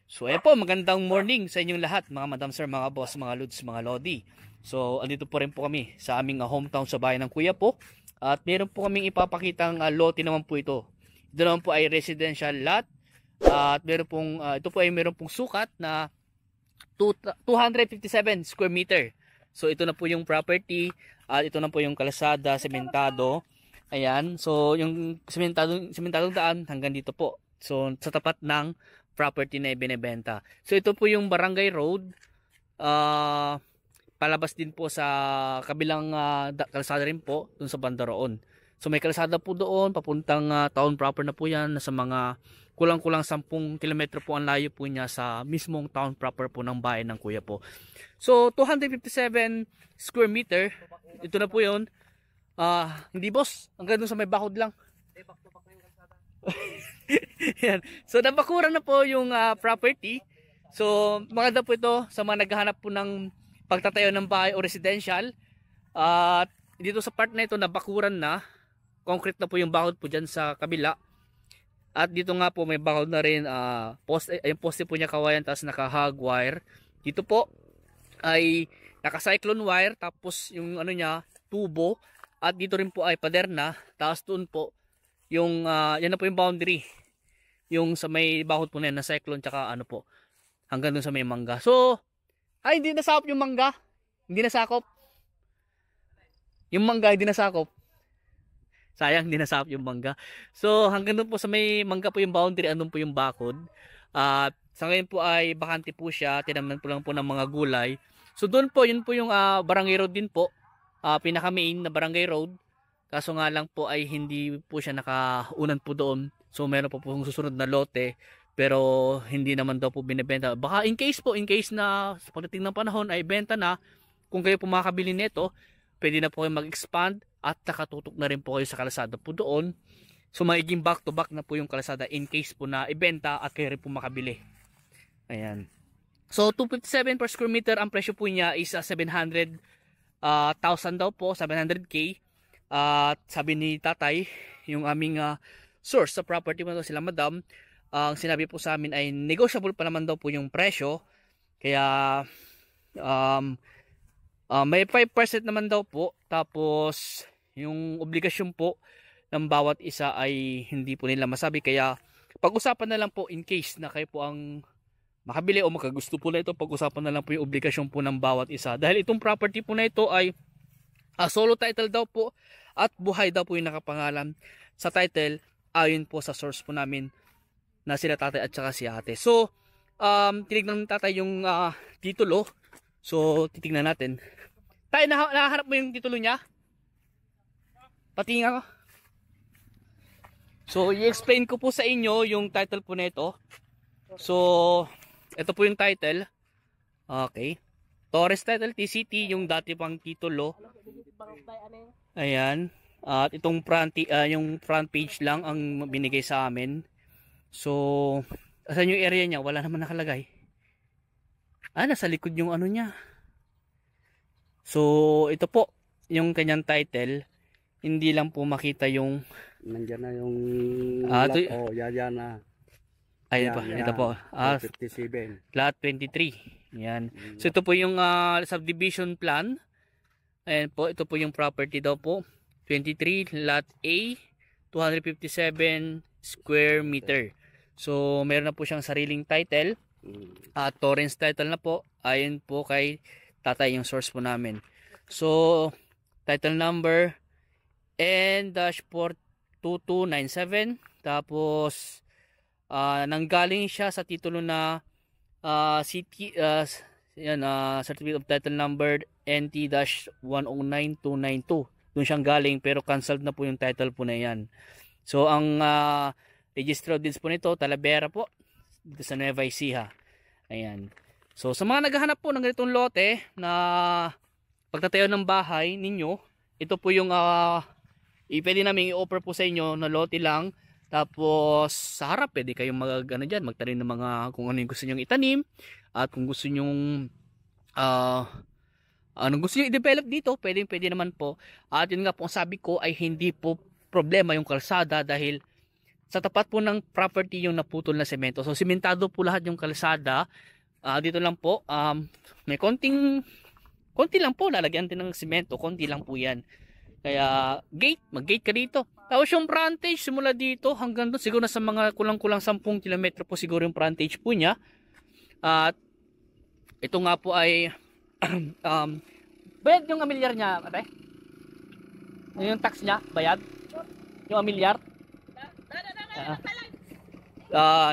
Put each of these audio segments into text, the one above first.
So ayan po, magandang morning sa inyong lahat, mga madam sir, mga boss, mga lods, mga lodi. So andito po rin po kami sa aming hometown sa bayan ng Kuya po. At meron po kaming ipapakitang lote naman po ito. Ito naman po ay residential lot. At meron pong, ito po ay meron pong sukat na 257 square meter. So ito na po yung property. At ito na po yung kalsada, sementado. Ayan, so yung sementadong daan hanggang dito po. So sa tapat ng property na ibinebenta. So ito po yung Barangay Road. Palabas din po sa kabilang kalsada rin po dun sa banda roon. So may kalsada po doon papuntang town proper na po yan. Nasa mga kulang-kulang 10 kilometro po ang layo po niya sa mismong town proper po ng bayan ng Kuya po. So 257 square meter. Ito na po yun. Hindi boss, hanggang doon sa may bakod lang. Yan. So nabakuran na po yung property. So maganda po ito sa mga naghahanap po ng pagtatayo ng bahay o residential. At dito sa part na ito nabakuran na. Concrete na po yung bakod po dyan sa kabila. At dito nga po may bakod na rin. Yung poste po niya kawayan, tapos naka-hog wire. Dito po ay naka-cyclone wire, tapos yung ano niya, tubo. At dito rin po ay pader na. Tapos doon po yung yan na po yung boundary. Yung sa may bakod po na yan na cyclone, tsaka ano po hanggang doon sa may mangga. So ay hindi nasakop yung mangga. Hindi nasakop. Yung mangga hindi nasakop. Sayang hindi nasakop yung mangga. So hanggang doon po sa may mangga po yung boundary, andun po yung bakod. Sa ngayon po ay bakante po siya. Tinamnan po lang po ng mga gulay. So doon po, yun po yung Barangay Road din po. Pinaka main na Barangay Road. Kaso nga lang po ay hindi po siya nakaunan po doon. So meron po pong susunod na lote. Pero hindi naman daw po binibenta. Baka in case na sa pagdating ng panahon ay benta na. Kung kayo po makakabili nito, pwede na po kayo mag-expand. At nakatutok na rin po kayo sa kalsada po doon. So magiging back to back na po yung kalsada in case po na ibenta at kayo rin po makabili. Ayan. So 257 per square meter, ang presyo po niya is 700,000 daw po, 700k. At sabi ni tatay, yung aming source sa property mo daw sila madam, ang sinabi po sa amin ay negotiable pa naman daw po yung presyo. Kaya may 5% naman daw po. Tapos yung obligasyon po ng bawat isa ay hindi po nila masabi. Kaya pag-usapan na lang po in case na kayo po ang makabili o makagusto po na ito. Pag-usapan na lang po yung obligasyon po ng bawat isa. Dahil itong property po na ito ay solo title daw po. At buhay daw po yung nakapangalan sa title. Ayon po sa source po namin na sila tatay at saka si ate. So tinignan ng tatay yung titulo. So titignan natin. Tay, nakaharap mo yung titulo niya? Patingin ako. So i-explain ko po sa inyo yung title po na ito. So ito po yung title. Okay. Torres Title TCT, yung dati pang titulo. Ayan. At itong yung front page lang ang binigay sa amin. So asan yung area niya? Wala naman nakalagay. Nasa likod yung ano niya. So ito po yung kanyang title. Hindi lang po makita yung nandiyan na yung yan na. Ayun pa, ito po. 57. Lot 23. Yan. So ito po yung subdivision plan. Ayan po, ito po yung property daw po. 23 lot A, 257 square meter. So meron na po siyang sariling title. Torrents title na po. Ayon po kay tatay yung source po namin. So title number N-42297. Tapos nanggaling siya sa titulo na Certificate of Title Number NT-109292. Doon siyang galing pero cancelled na po yung title po na yan. So ang registry of deeds po nito, Talavera po, dito sa Nueva Ecija. Ayan. So sa mga naghahanap po ng ganitong lote na pagtatayo ng bahay ninyo, ito po yung pwede namin i-offer po sa inyo na lote lang. Tapos sa harap pwede kayong magtanim ng mga kung ano yung gusto niyo itanim. At kung gusto niyo anong gusto niyo i-develop dito, pwede naman po. At yun nga po ang sabi ko ay hindi po problema yung kalsada dahil sa tapat po ng property yung naputol na semento. So simentado po lahat yung kalsada. Dito lang po may konti lang po lalagyan din ng semento, konti lang po yan. Kaya mag-gate ka dito. Tapos yung frontage simula dito hanggang doon siguro nasa mga kulang-kulang 10 kilometro po siguro yung frontage po niya. At ito nga po ay bayad yung amilyar niya, ate? Yung tax niya, bayad? Yung amilyar?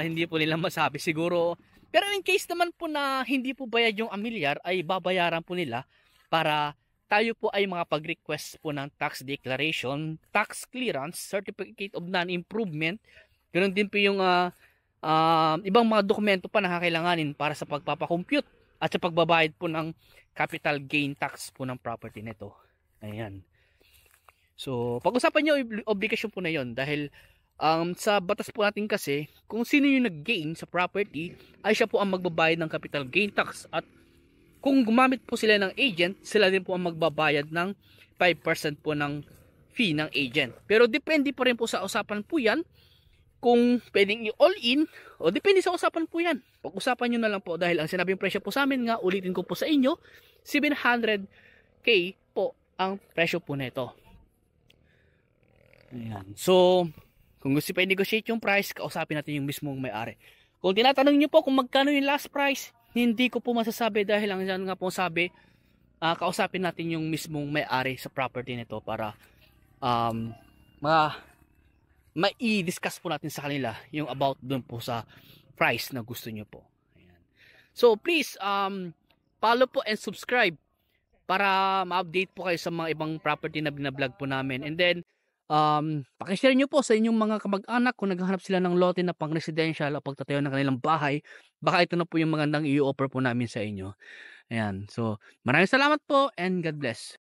Hindi po nila masabi siguro. Pero in case naman po na hindi po bayad yung amilyar, ay babayaran po nila para tayo po ay makapag-request po ng tax declaration, tax clearance, certificate of non-improvement. Ganoon din po yung ibang mga dokumento pa na kakailanganin para sa pagpapakompute at sa pagbabayad po ng capital gain tax po ng property nito. Ayan. So, pag-usapan nyo obligasyon po na yon dahil sa batas po natin kasi, kung sino yung nag-gain sa property, ay siya po ang magbabayad ng capital gain tax. At kung gumamit po sila ng agent, sila din po ang magbabayad ng 5% po ng fee ng agent. Pero depende pa rin po sa usapan po yan, kung pwedeng i-all in, o depende sa usapan po yan. Pag-usapan nyo na lang po dahil ang sinabing presyo po sa amin nga, ulitin ko po sa inyo, 700k po ang presyo po nito. Ayan. So, kung gusto pa i-negotiate yung price, kausapin natin yung mismong may-ari. Kung tinatanong nyo po kung magkano yung last price, hindi ko po masasabi dahil ang dyan nga po sabi, kausapin natin yung mismong may-ari sa property nito para mai-discuss po natin sa kanila yung about dun po sa price na gusto nyo po. Ayan. So please, follow po and subscribe para ma-update po kayo sa mga ibang property na binablog po namin. And then, pakishare nyo po sa inyong mga kamag-anak kung naghahanap sila ng lote na pang residential o pagtatayo ng kanilang bahay, baka ito na po yung magandang i-offer po namin sa inyo. Ayan. So, maraming salamat po and God bless.